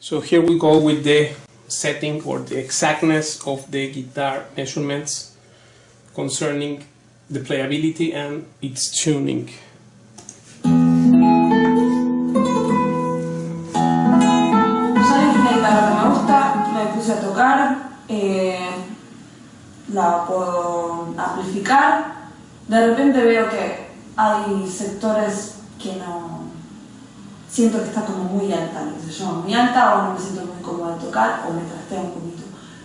So here we go with the setting or the exactness of the guitar measurements concerning the playability and its tuning. Me puse a tocar, la puedo amplificar. De repente veo que hay sectores que no siento que está como muy alta, no sé yo, muy alta, o no me siento muy cómoda de tocar, o me trastea un poquito.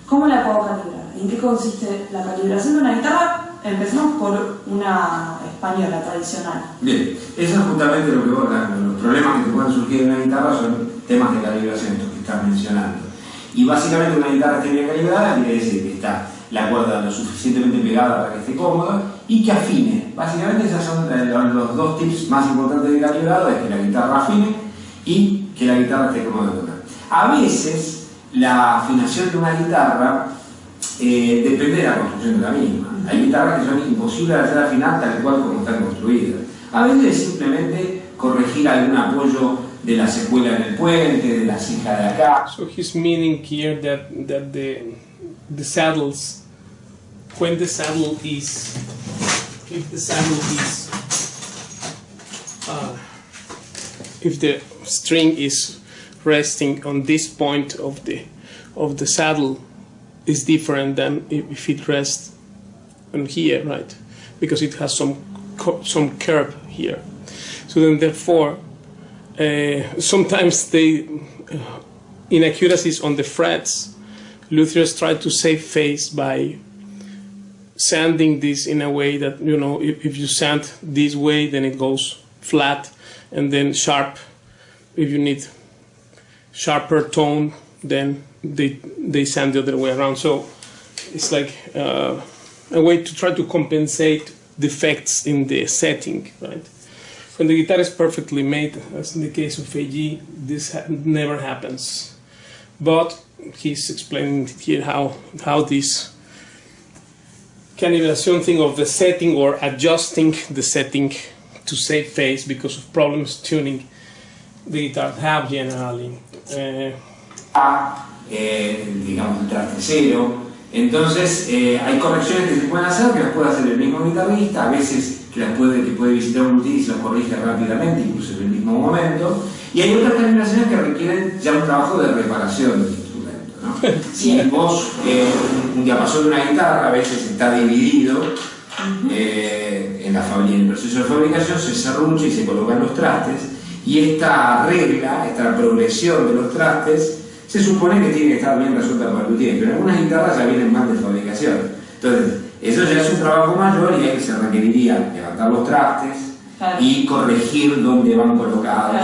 ¿Cómo la puedo calibrar? ¿En qué consiste la calibración de una guitarra? Empecemos por una española tradicional. Bien, eso es justamente lo que vos, los problemas que te pueden surgir en una guitarra son temas de calibración, estos que estás mencionando. Y básicamente una guitarra esté bien calibrada quiere decir que está la cuerda lo suficientemente pegada para que esté cómoda y que afine. Básicamente esos son los dos tips más importantes de calibrado, es que la guitarra afine y que la guitarra esté cómoda de tocar. A veces la afinación de una guitarra depende de la construcción de la misma. Hay guitarras que son imposibles de hacer afinar tal cual como están construidas. A veces simplemente corregir algún apoyo de la secuela en el puente, de la ceja de acá. So he's meaning here that the saddles, when the saddle is, if the saddle is, if the string is resting on this point of the saddle, is different than if it rests on here, right? Because it has some curve here. So then, therefore, sometimes the inaccuracies on the frets, luthiers try to save face by sanding this in a way that, you know, if you sand this way, then it goes flat, and then sharp. If you need sharper tone, then they sand the other way around. So it's like a way to try to compensate defects in the setting, right? When the guitar is perfectly made, as in the case of AG, this never happens. But he's explaining here how this calibration thing of the setting or adjusting the setting to save face because of problems tuning the guitar have generally. Digamos el traste cero. Entonces hay correcciones que se pueden hacer, que las puede hacer el mismo guitarrista, a veces que puede visitar un luthier y se las corrige rápidamente, incluso en el mismo momento, y hay otras calibraciones que requieren ya un trabajo de reparación del instrumento, ¿no? Si vos, un diapasón de una guitarra a veces está dividido en el proceso de fabricación, se serrucha y se colocan los trastes, y esta regla, esta progresión de los trastes, se supone que tiene que estar bien resuelta por el luthier, pero algunas guitarras ya vienen mal de fabricación. Entonces, eso ya es un trabajo mayor y ahí se requeriría levantar los trastes y corregir dónde van colocados.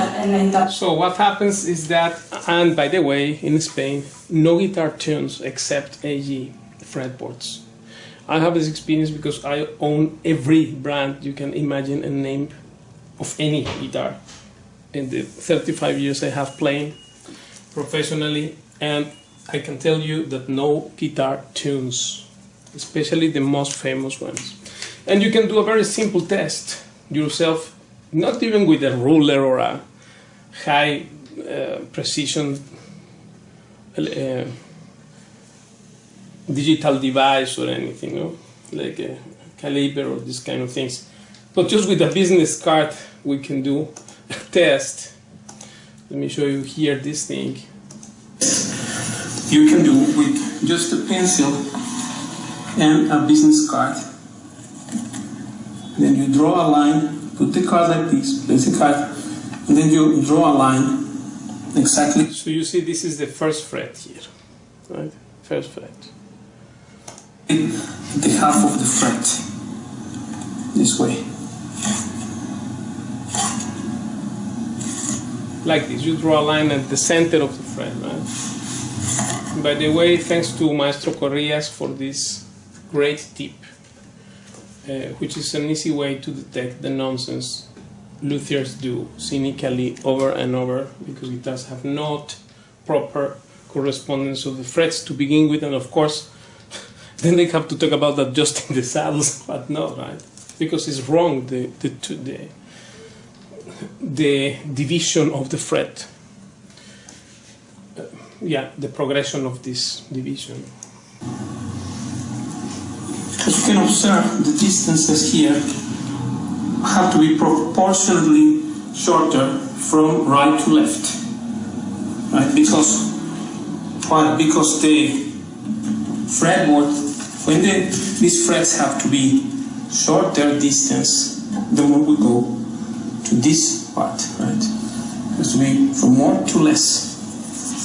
So what happens is that, and by the way, in Spain, no guitar tunes except AG fretboards. I have this experience because I own every brand you can imagine and name of any guitar. In the 35 years I have playing professionally, and I can tell you that no guitar tunes, especially the most famous ones. And you can do a very simple test yourself, not even with a ruler or a high precision digital device or anything, no? Like a caliber or this kind of things. But just with a business card we can do a test. Let me show you here this thing. You can do with just a pencil and a business card. Then you draw a line, put the card like this, place the card, and then you draw a line exactly. So you see this is the first fret here, right? First fret. The half of the fret, this way. Like this, you draw a line at the center of the fret, right? By the way, thanks to Maestro Corrias for this great tip, which is an easy way to detect the nonsense luthiers do cynically over and over, because guitars have not proper correspondence of the frets to begin with, and of course, then they have to talk about adjusting the saddles, but no, right? Because it's wrong, the division of the fret. the progression of this division. As you can observe, the distances here have to be proportionately shorter from right to left, right? Because the fretboard, when these frets have to be shorter distance, the more we go to this part, right? It has to be from more to less,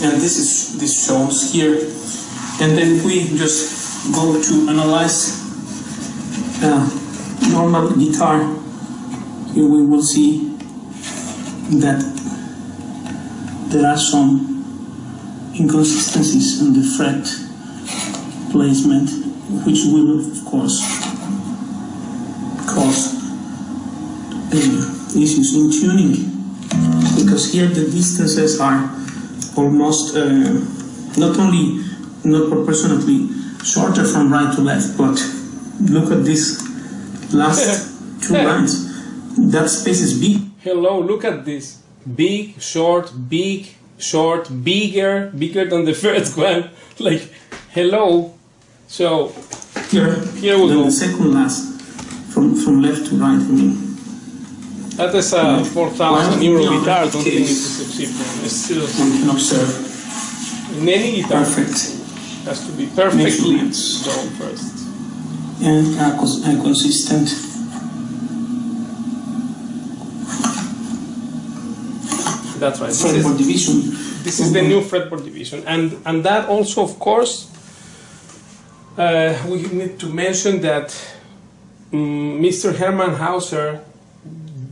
and this shows here. And then we just go to analyze normal guitar. Here we will see that there are some inconsistencies in the fret placement, which will of course cause issues in tuning, because here the distances are almost not proportionately shorter from right to left, but look at this last two lines. That space is big. Hello, look at this. Big, short, bigger than the first one. Like, hello. So, here we go. The second last, from left to right, I mean. That is a 4,000 euro guitar, don't think it's a cheap one. It's still, one can observe. In any guitar, perfect. Has to be perfectly done first. And consistent. That's right. Fretboard division. This is the new fretboard division, and that also, of course, we need to mention that Mr. Hermann Hauser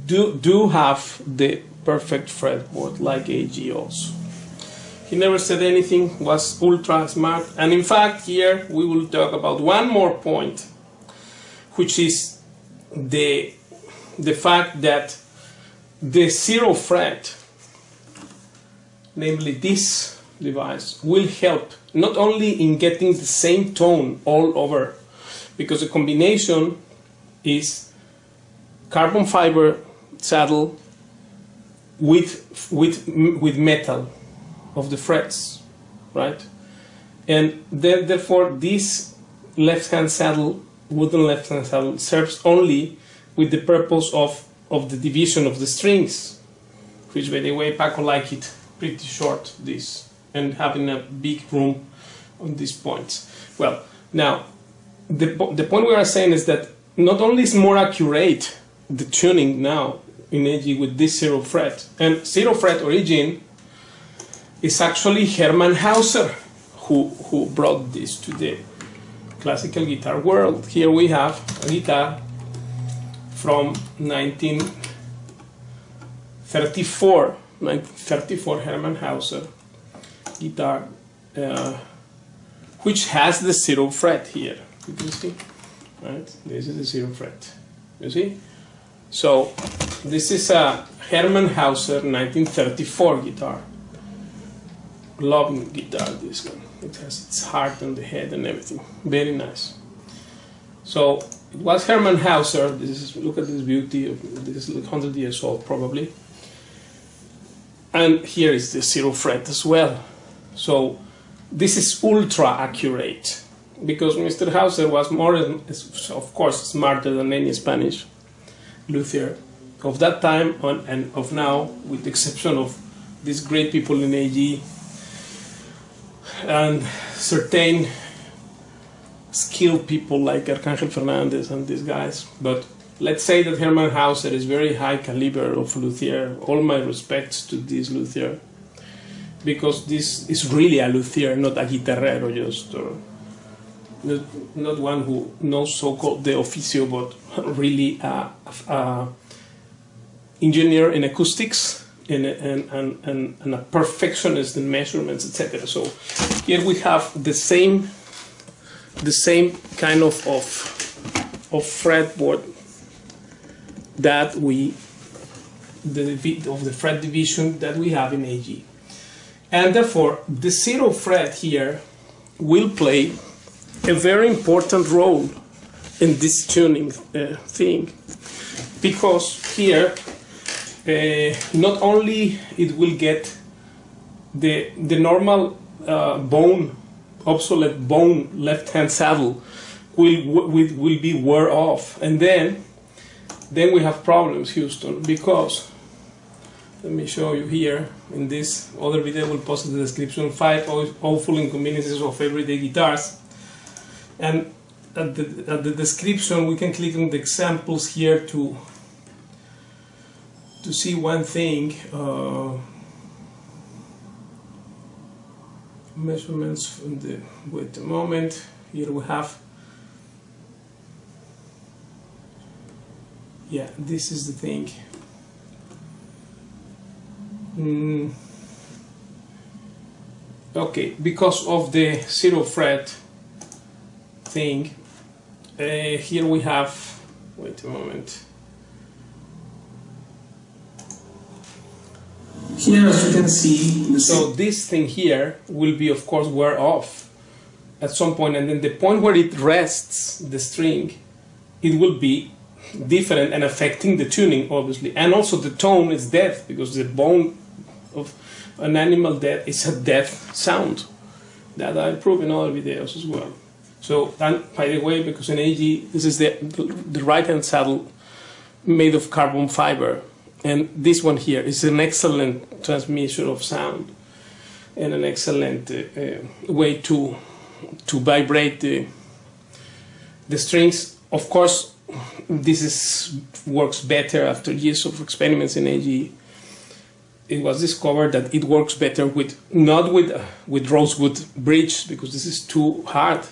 do have the perfect fretboard like AG also. He never said anything, was ultra smart, and in fact here we will talk about one more point, which is the fact that the zero fret, namely this device, will help not only in getting the same tone all over, because the combination is carbon fiber saddle with metal of the frets, right? And then therefore this left-hand saddle, wooden left-hand saddle, serves only with the purpose of the division of the strings, which, by the way, Paco like it pretty short, this, and having a big room on these points. Well, now the point we are saying is that not only is more accurate the tuning now in AG with this zero fret, and zero fret origin is actually Hermann Hauser who brought this to the classical guitar world. Here we have a guitar from 1934 Hermann Hauser guitar, which has the zero fret here. You can see, right? This is the zero fret. You see? So this is a Hermann Hauser 1934 guitar. Loving guitar, this one. It has its heart on the head and everything. Very nice. So it was Hermann Hauser. This is, look at this beauty. This is 100 years old probably. And here is the zero fret as well. So this is ultra accurate, because Mr. Hauser was more, of course, smarter than any Spanish luthier of that time and of now, with the exception of these great people in AG and certain skilled people like Arcángel Fernández and these guys. But let's say that Hermann Hauser is very high caliber of luthier. All my respects to this luthier, because this is really a luthier, not a guitarrero, just not one who knows so-called the oficio, but really a engineer in acoustics and a perfectionist in measurements, etc. So here we have the same kind of fretboard that of the fret division that we have in AG. And therefore, the zero fret here will play a very important role in this tuning thing, because here not only it will get the normal obsolete bone left-hand saddle will be wear off, and then we have problems, Houston, because let me show you here in this other video. We'll post in the description 5 awful inconveniences of everyday guitars, and at the description we can click on the examples here to see one thing. Measurements from the, wait a moment, here we have, yeah, this is the thing. Okay, because of the 0 fret thing, here we have, wait a moment. Here, as you can see, so this thing here will be, of course, wear off at some point, and then the point where it rests the string, it will be different and affecting the tuning, obviously, and also the tone is deaf, because the bone of an animal death is a deaf sound that I prove in other videos as well. So, and by the way, because in AG this is the right hand saddle made of carbon fiber. And this one here is an excellent transmission of sound and an excellent way to vibrate the strings. Of course, this works better after years of experiments in AG. It was discovered that it works better not with rosewood bridge, because this is too hard,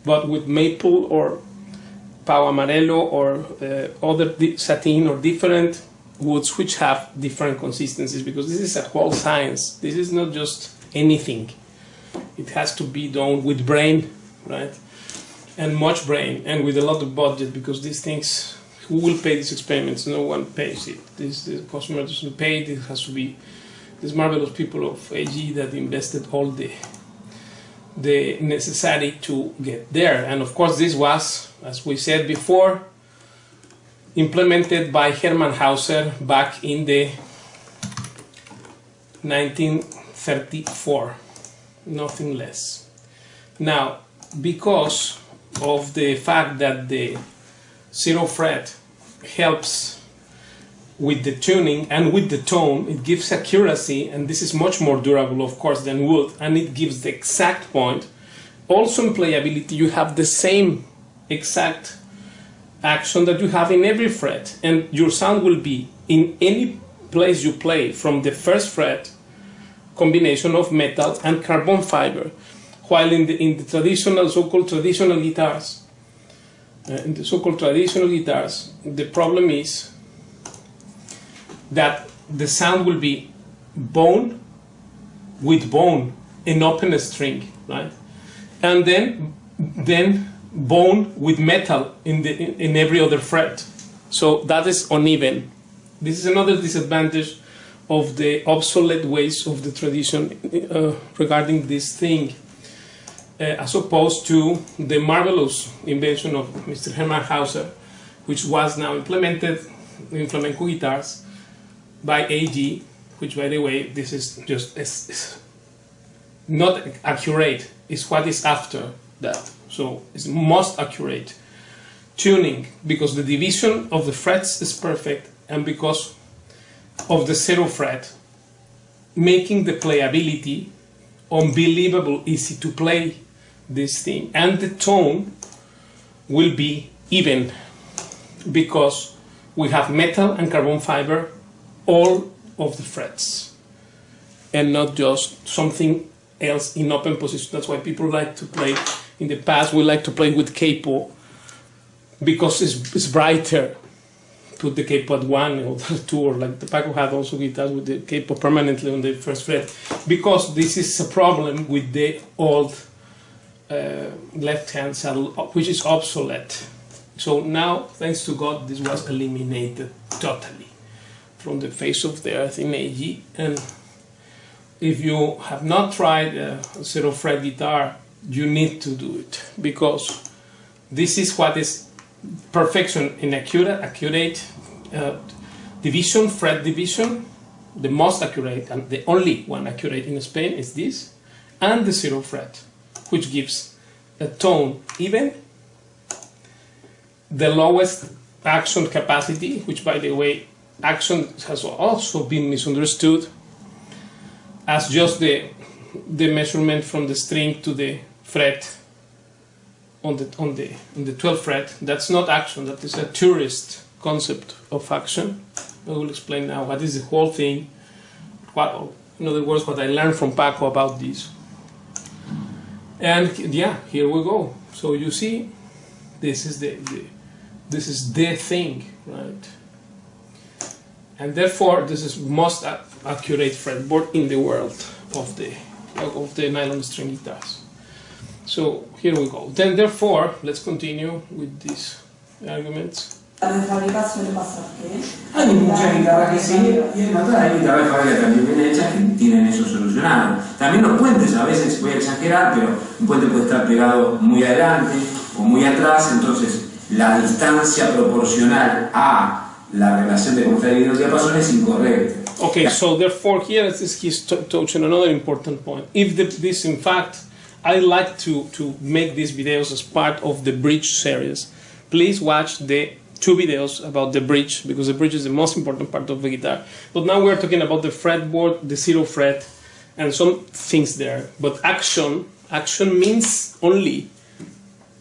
but with maple or pau amarelo or other satin or different woods which have different consistencies, because this is a whole science. This is not just anything. It has to be done with brain, right? And much brain, and with a lot of budget, because these things, who will pay these experiments? No one pays it. The customer doesn't pay it. It has to be these marvelous people of AG that invested all the necessary to get there. And of course this was, as we said before, implemented by Hermann Hauser back in the 1934, nothing less. Now, because of the fact that the 0 fret helps with the tuning and with the tone, it gives accuracy, and this is much more durable, of course, than wood, and it gives the exact point. Also in playability, you have the same exact action that you have in every fret, and your sound will be in any place you play from the first fret combination of metal and carbon fiber, while in the traditional, so-called traditional guitars, the problem is that the sound will be bone with bone, an open string, right? And then bone with metal in every other fret. So that is uneven. This is another disadvantage of the obsolete ways of the tradition regarding this thing, as opposed to the marvelous invention of Mr. Hermann Hauser, which was now implemented in flamenco guitars by AG, which, by the way, this is just is not accurate. It's what is after that. So it's most accurate tuning, because the division of the frets is perfect, and because of the 0 fret, making the playability unbelievable easy to play this thing, and the tone will be even because we have metal and carbon fiber all of the frets and not just something else in open position. That's why people like to play. In the past, we like to play with capo because it's brighter. Put the capo at 1 or 2, or like the Paco had also guitars with the capo permanently on the first fret, because this is a problem with the old left-hand saddle, which is obsolete. So now, thanks to God, this was eliminated totally from the face of the earth in AG. And if you have not tried a 0 fret guitar, you need to do it, because this is what is perfection in accurate division, fret division. The most accurate and the only one accurate in Spain is this, and the 0 fret, which gives a tone even, the lowest action capacity, which by the way, action has also been misunderstood as just the measurement from the string to the fret on the 12th fret. That's not action, that is a tourist concept of action. I will explain now what is the whole thing, in other words, what I learned from Paco about this. And yeah, here we go. So you see, this is the thing, right? And therefore, this is most accurate fretboard in the world of the nylon string guitars. So here we go. Then therefore, let's continue with these arguments. De fábrica suele pasar que hay muchas guitarras que sí, y en otras hay guitarras de fábrica también bien hechas que tienen eso solucionado. También los puentes, a veces voy a exagerar, pero un puente puede estar pegado muy adelante o muy atrás, entonces la distancia proporcional a la relación de cómo está dividido el diapasón es incorrecta. Okay, so therefore here he's touching another important point. If this, in fact, I like to make these videos as part of the bridge series, please watch the 2 videos about the bridge, because the bridge is the most important part of the guitar. But now we're talking about the fretboard, the 0 fret, and some things there. But action means only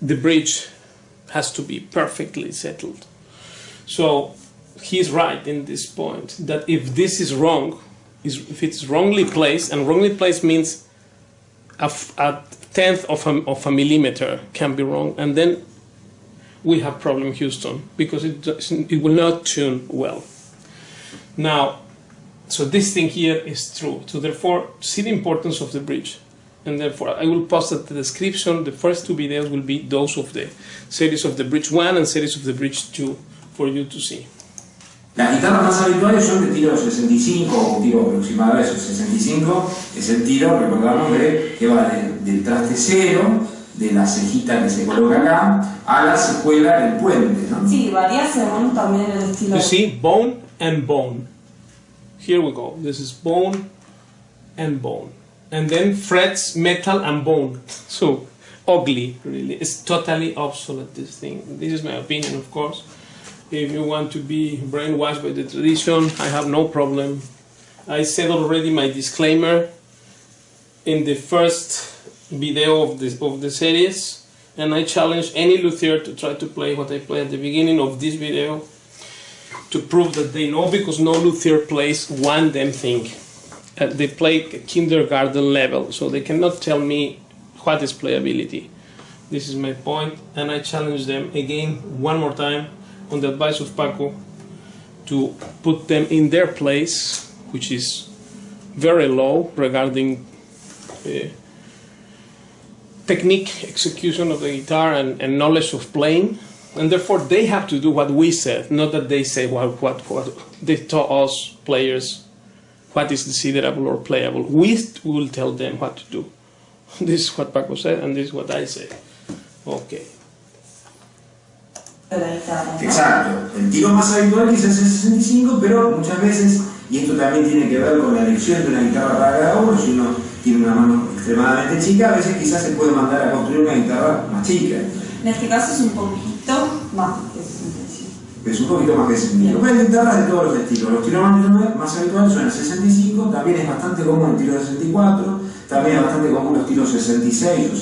the bridge has to be perfectly settled. So he's right in this point, that if this is wrong, if it's wrongly placed, and wrongly placed means a tenth of a millimeter can be wrong, and then we have problem Houston, because it will not tune well. Now, so this thing here is true. So therefore, see the importance of the bridge. And therefore, I will post at the description. The first 2 videos will be those of the series of the bridge 1 and series of the bridge 2 for you to see. Las guitarras más habituales son de tiro 65 o un tiro aproximado a eso. 65 es el tiro, recordamos, que va del traste 0, de la cejita que se coloca acá, a la secuela del puente, ¿no? sí, varía según también el estilo. You see, bone and bone. Here we go. This is bone and bone. And then frets, metal and bone. So, ugly, really. It's totally obsolete, this thing. This is my opinion, of course. If you want to be brainwashed by the tradition, I have no problem. I said already my disclaimer in the first video of the series, and I challenge any luthier to try to play what I play at the beginning of this video to prove that they know, because no luthier plays one damn thing. They play kindergarten level, so they cannot tell me what is playability. This is my point, and I challenge them again one more time on the advice of Paco to put them in their place, which is very low regarding technique, execution of the guitar, and knowledge of playing, and therefore they have to do what we said, not that they say what they taught us players what is considerable or playable. We will tell them what to do. This is what Paco said, and this is what I said. Okay. Exacto. El tiro más habitual quizás es 65, pero muchas veces, y esto también tiene que ver con la elección de una guitarra para cada uno, si uno tiene una mano extremadamente chica, a veces quizás se puede mandar a construir una guitarra más chica. En este caso es un poquito más que 65. Es un poquito más que 65. Pero hay guitarras de todos los estilos. Los tiros más habituales son el 65, también es bastante común el tiro 64, también es bastante común los tiros 66 o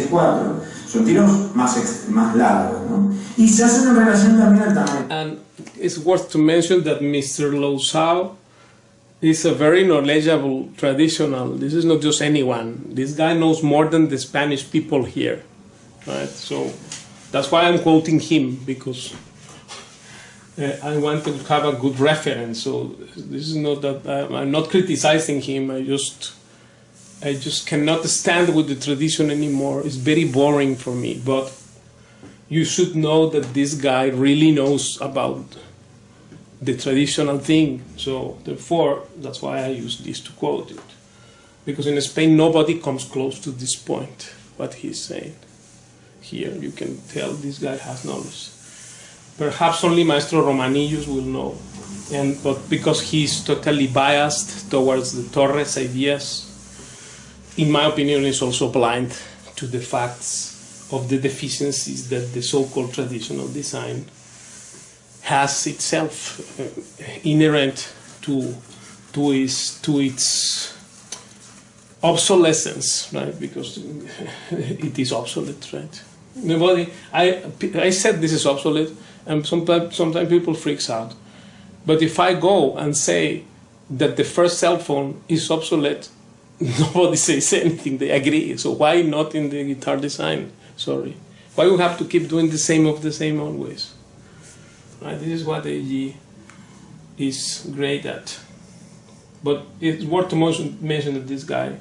66-4. Son tiros más largos, ¿no? Y se hacen en relación también al tamaño. And it's worth to mention that Mr. Lozao is a very knowledgeable traditional. This is not just anyone. This guy knows more than the Spanish people here, right? So that's why I'm quoting him, because I want to have a good reference. So this is not that I'm not criticizing him. I just cannot stand with the tradition anymore. It's very boring for me. But you should know that this guy really knows about the traditional thing. So therefore, that's why I use this to quote it. Because in Spain, nobody comes close to this point, what he's saying. Here, you can tell this guy has knowledge. Perhaps only Maestro Romanillos will know. But because he's totally biased towards the Torres ideas, in my opinion, is also blind to the facts of the deficiencies that the so-called traditional design has itself inherent to its obsolescence, right? Because it is obsolete, right? Nobody. I said this is obsolete, and sometimes people freaks out. But if I go and say that the first cell phone is obsolete, nobody says anything. They agree. So why not in the guitar design? Sorry. Why we have to keep doing the same always? Right? This is what AG is great at. But it's worth to mention that this guy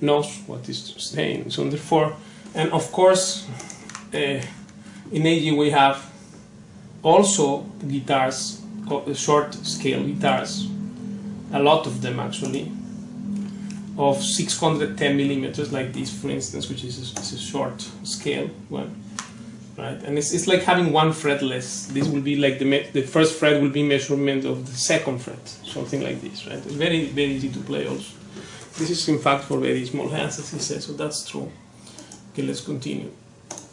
knows what he's saying. So therefore, and of course, in AG we have also guitars, short scale guitars, a lot of them actually, of 610 millimeters, like this, for instance, which is a short scale one, right? And it's like having one fret less. This will be like the first fret will be measurement of the second fret, something like this, right? It's very, very easy to play also. This is in fact for very small hands, as he says, so that's true. Okay, let's continue.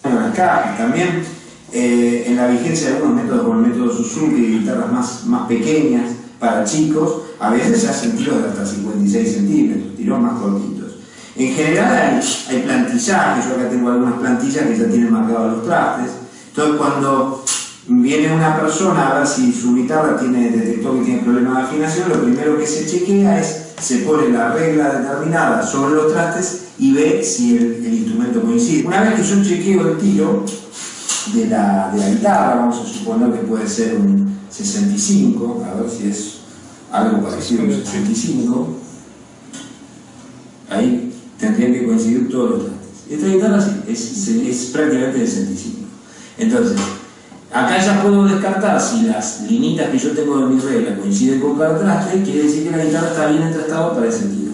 Acá también en la vigencia de algunos métodos como el método Suzuki y guitarras más pequeñas para chicos, a veces se hacen tiros de hasta 56 centímetros, tiros más cortitos. En general hay plantillajes, yo acá tengo algunas plantillas que ya tienen marcados los trastes. Entonces cuando viene una persona a ver si su guitarra detectó que tiene problemas de afinación, lo primero que se chequea es, se pone la regla determinada sobre los trastes y ve si el instrumento coincide. Una vez que yo chequeo el tiro de la guitarra, vamos a suponer que puede ser un 65, a ver si es algo parecido a un 65, ahí tendrían que coincidir todos los trastes. Esta guitarra sí, es prácticamente de 65. Entonces, acá ya puedo descartar si las linitas que yo tengo de mi regla coinciden con cada traste, quiere decir que la guitarra está bien entrastada para ese tiro.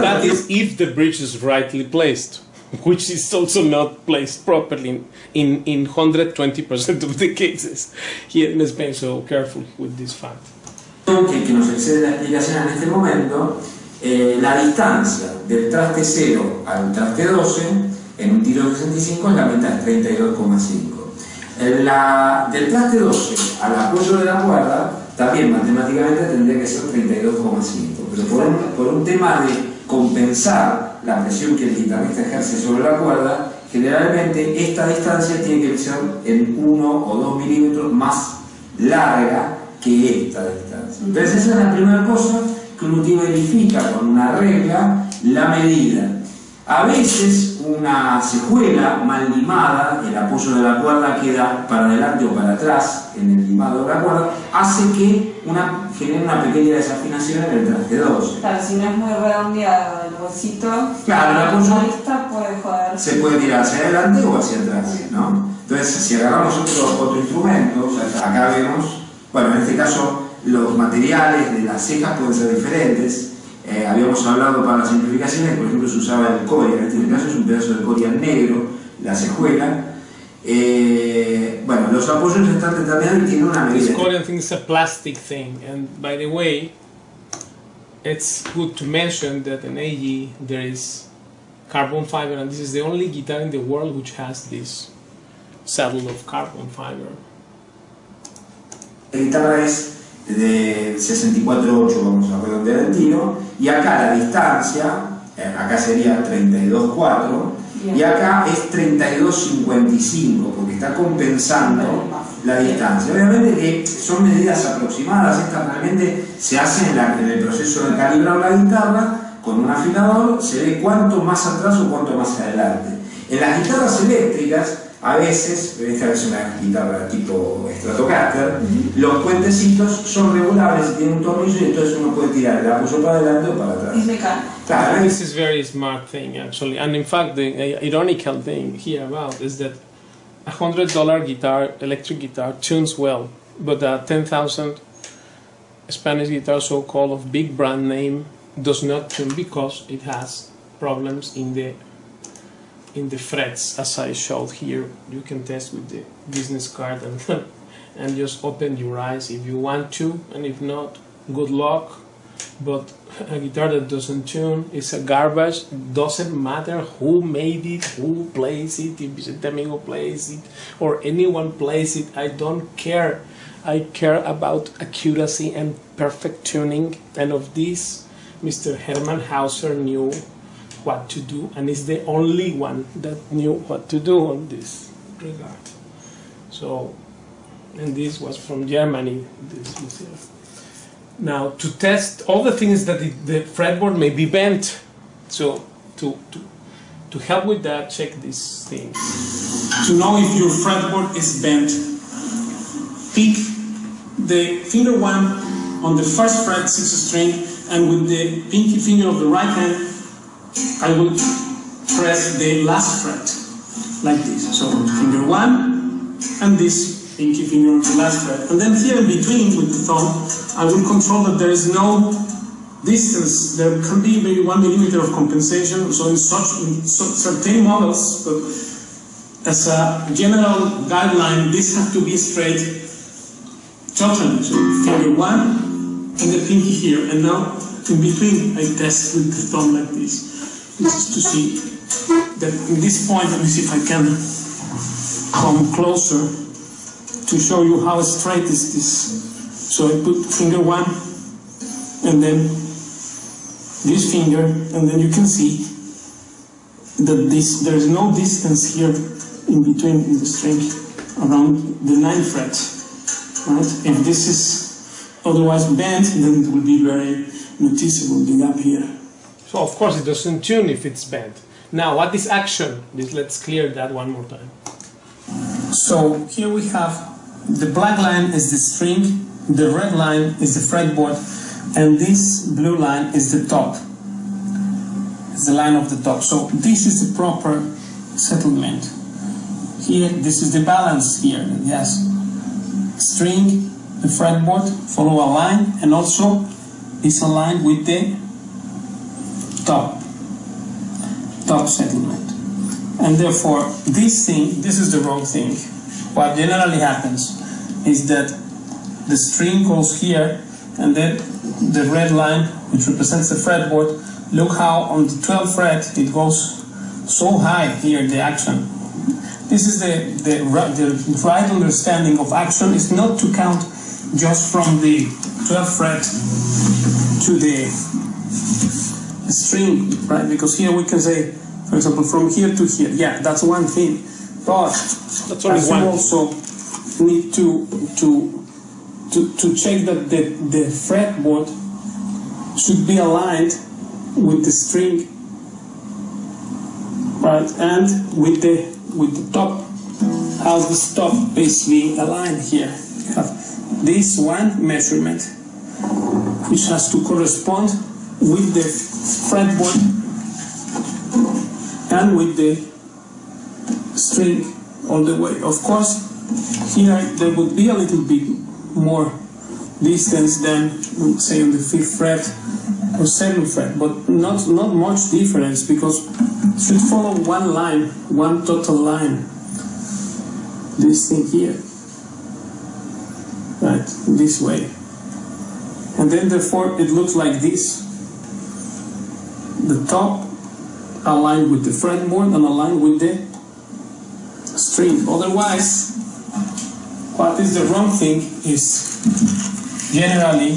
That is if the bridge is rightly placed, which is also not placed properly in 120% of the cases here in Spain, so careful with this fact. Que nos excede la explicación en este momento, la distancia del traste 0 al traste 12 en un tiro de 65 es la mitad, 32,5. Del traste 12 al apoyo de la cuerda también matemáticamente tendría que ser 32,5, pero por un tema de compensar la presión que el guitarrista ejerce sobre la cuerda, generalmente esta distancia tiene que ser en 1 o 2 milímetros más larga que esta distancia. Entonces esa es la primera cosa que uno verifica con una regla, la medida. A veces una cejuela mal limada, el apoyo de la cuerda queda para adelante o para atrás en el limado de la cuerda, hace que genere una pequeña desafinación en el traste 12. Claro, si no es muy redondeado el huesito, claro, el apoyo puede joder. Se puede tirar hacia adelante o hacia atrás, ¿no? Entonces, si agarramos otro instrumento, acá vemos, bueno, en este caso los materiales de las cejas pueden ser diferentes. Habíamos hablado para las simplificaciones, por ejemplo, se usaba el corian, en este caso es un pedazo de corian negro, la cejuela. Bueno, los apoyos están determinados y tienen una medida. This corian thing is a plastic thing, and by the way, it's good to mention that in AG there is carbon fiber, and this is the only guitar in the world which has this saddle of carbon fiber. La guitarra es de 64,8, vamos a redondear el tiro, y acá la distancia, acá sería 32,4, y acá es 32,55, porque está compensando la distancia. Obviamente que son medidas aproximadas, estas realmente se hacen en el proceso de calibrar la guitarra, con un afinador se ve cuánto más atrás o cuánto más adelante. En las guitarras eléctricas, a veces, esta es una guitarra tipo Stratocaster, los puentecitos son regulables y tienen un tornillo y entonces uno puede tirar el apoyo para adelante o para atrás. Es mecánico. Claro, This is very smart thing actually, and in fact the ironical thing here about is that $100 guitar, electric guitar, tunes well, but a 10,000 Spanish guitar, so-called of big brand name, does not tune because it has problems in the frets, as I showed here. You can test with the business card and just open your eyes if you want to, and if not, good luck. But a guitar that doesn't tune is a garbage. Doesn't matter who made it, who plays it, if Vicente Amigo plays it, or anyone plays it. I don't care. I care about accuracy and perfect tuning. And of this, Mr. Hermann Hauser knew what to do, and is the only one that knew what to do on this regard. So, and this was from Germany, this is here. Now, to test all the things that the fretboard may be bent, so to help with that, check this thing. To know if your fretboard is bent, pick the finger 1 on the first fret, 6th string, and with the pinky finger of the right hand, I will press the last fret, like this. So finger 1 and this pinky finger on the last fret. And then here in between with the thumb, I will control that there is no distance. There can be maybe 1 millimeter of compensation. So in certain models, but as a general guideline, this has to be straight totally. So finger 1 and the pinky here. And now in between I test with the thumb like this. This is to see that in this point, let me see if I can come closer to show you how straight is this. So I put finger 1 and then this finger, and then you can see that there is no distance here in between in the string around the 9th fret. Right? If this is otherwise bent, then it will be very noticeable, the gap here. So of course it doesn't tune if it's bent. Now what is action? Let's clear that one more time. So here we have the black line is the string, the red line is the fretboard, and this blue line is the top. It's the line of the top. So this is the proper settlement. Here, this is the balance here. Yes, string, the fretboard, follow a line, and also is aligned with the top settlement. And therefore, this is the wrong thing. What generally happens is that the string goes here, and then the red line, which represents the fretboard, look how on the 12th fret it goes so high here, the action. This is the right understanding of action, is not to count just from the 12th fret to the string, right? Because here we can say, for example, from here to here. Yeah, that's one thing. But that's only we also need to check that the fretboard should be aligned with the string, right? And with the top. How this top basically aligned here. You have this one measurement, which has to correspond with the fretboard and with the string all the way. Of course, here there would be a little bit more distance than, say, on the 5th fret or 7th fret, but not much difference, because it should follow one line, one total line. This thing here, right, this way. And then therefore it looks like this. The top aligned with the fretboard and aligned with the string. Otherwise, what is the wrong thing is generally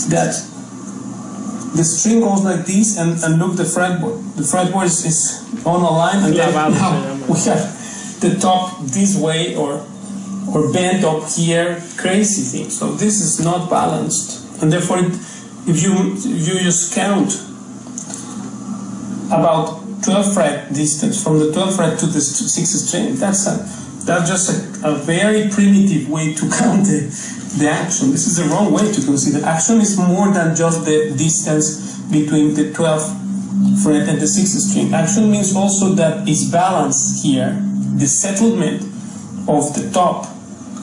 that the string goes like this, and look, the fretboard. The fretboard is on a line, and then now we have the top this way or bent up here, crazy thing. So this is not balanced, and therefore if you just count about 12 fret distance from the 12th fret to the 6th string, that's just a very primitive way to count the action. This is the wrong way to consider. Action is more than just the distance between the 12th fret and the 6th string. Action means also that it's balanced here. The settlement of the top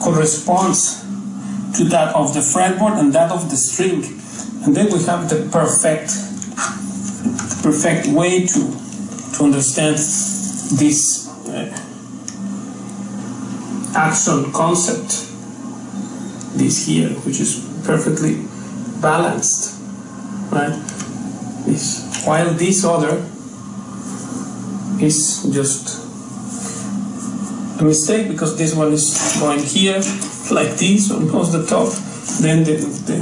corresponds to that of the fretboard and that of the string. And then we have the perfect way to understand this action concept, this here, which is perfectly balanced, right? While this other is just a mistake, because this one is going here like this on the top, then the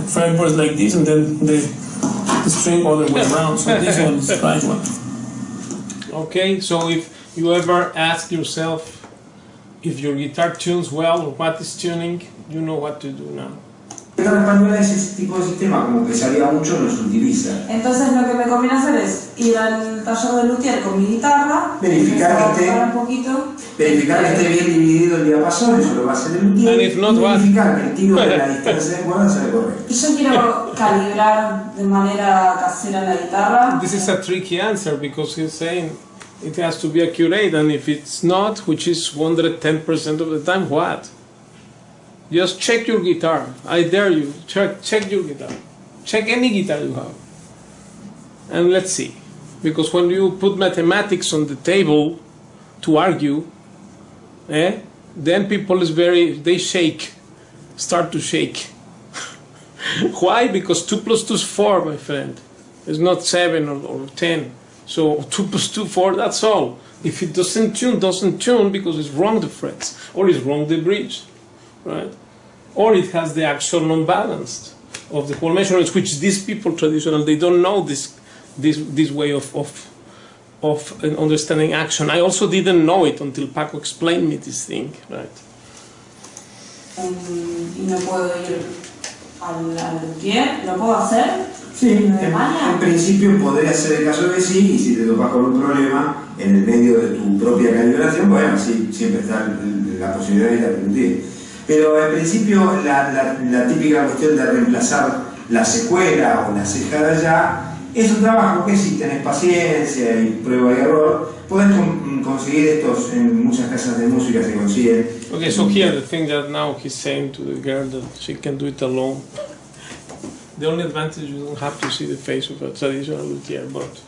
fretboard is like this, and then the string other way around. So this one is the right one. Okay, so if you ever ask yourself if your guitar tunes well or what is tuning, you know what to do now. La guitarra española, ese tipo de sistema, como que salía mucho, no se utiliza. Entonces lo que me conviene hacer es ir al taller de luthier con mi guitarra, verificar que esté bien dividido el diapasón, eso lo va a hacer el luthier, y verificar que el tiro de la distancia de cuerda sea correcto. Y yo quiero calibrar de manera casera la guitarra. This is a tricky answer, because he's saying it has to be accurate, and if it's not, which is 110% of the time, what? Just check your guitar. I dare you. Check your guitar. Check any guitar you have. And let's see. Because when you put mathematics on the table to argue, then people they shake. Start to shake. Why? Because 2 plus 2 is 4, my friend. It's not 7 or 10. So 2 plus 2, 4, that's all. If it doesn't tune because it's wrong the frets, or it's wrong the bridge, right? Or it has the actual non-balanced of the whole measurements, which these people traditional, they don't know this way of understanding action. I also didn't know it until Paco explained me this thing, right? Y no puedo ir al luthier, ¿lo puedo hacer? Sí, en principio podría ser el caso de sí, y si te topas con un problema en el medio de tu propia calibración, bueno, sí, siempre está la posibilidad de ir al luthier. Pero en principio la típica cuestión de reemplazar la secuela o la ceja de allá es un trabajo que si tenés paciencia y prueba y error, podés conseguir estos en muchas casas de música, se consiguen. Okay, so here the thing that now he's saying to the girl that she can do it alone. The only advantage, you don't have to see the face of a traditional luthier, but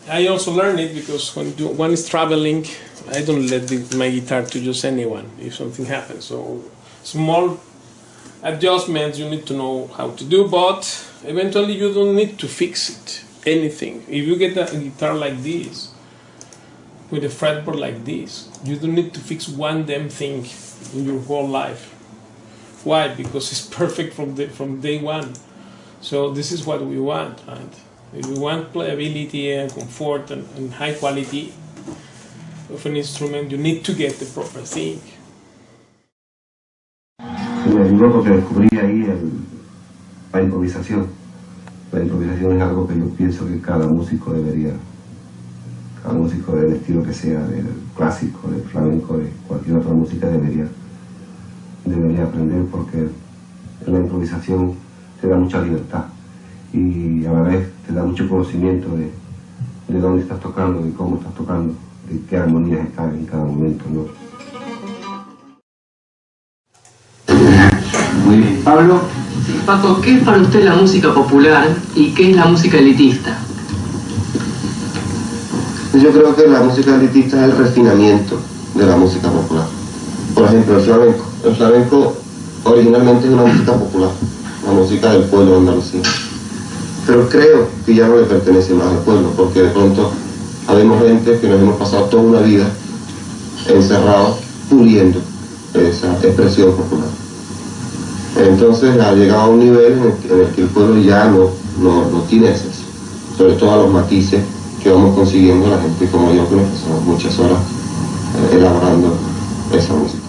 I also learned it because when one is traveling, I don't let my guitar to just anyone if something happens. So small adjustments you need to know how to do, but eventually you don't need to fix it, anything. If you get a guitar like this, with a fretboard like this, you don't need to fix one damn thing in your whole life. Why? Because it's perfect from day one. So this is what we want, right? If we want playability and comfort and high quality of an instrument, you need to get the proper thing. Me ayudó porque descubrí ahí la improvisación. La improvisación es algo que yo pienso que cada músico del estilo que sea, del clásico, del flamenco, de cualquier otra música debería aprender, porque en la improvisación te da mucha libertad y a la vez te da mucho conocimiento de dónde estás tocando, de cómo estás tocando, de qué armonías están en cada momento, ¿no? Muy bien. Pablo. Sí, Paco, ¿qué es para usted la música popular y qué es la música elitista? Yo creo que la música elitista es el refinamiento de la música popular. Por ejemplo, el flamenco. El flamenco originalmente es una música popular, la música del pueblo de Andalucía. Pero creo que ya no le pertenece más al pueblo, porque de pronto habemos gente que nos hemos pasado toda una vida encerrados, puliendo esa expresión popular. Entonces ha llegado a un nivel en el que el pueblo ya no tiene acceso, sobre todo a los matices que vamos consiguiendo la gente como yo, que nos pasamos muchas horas elaborando esa música.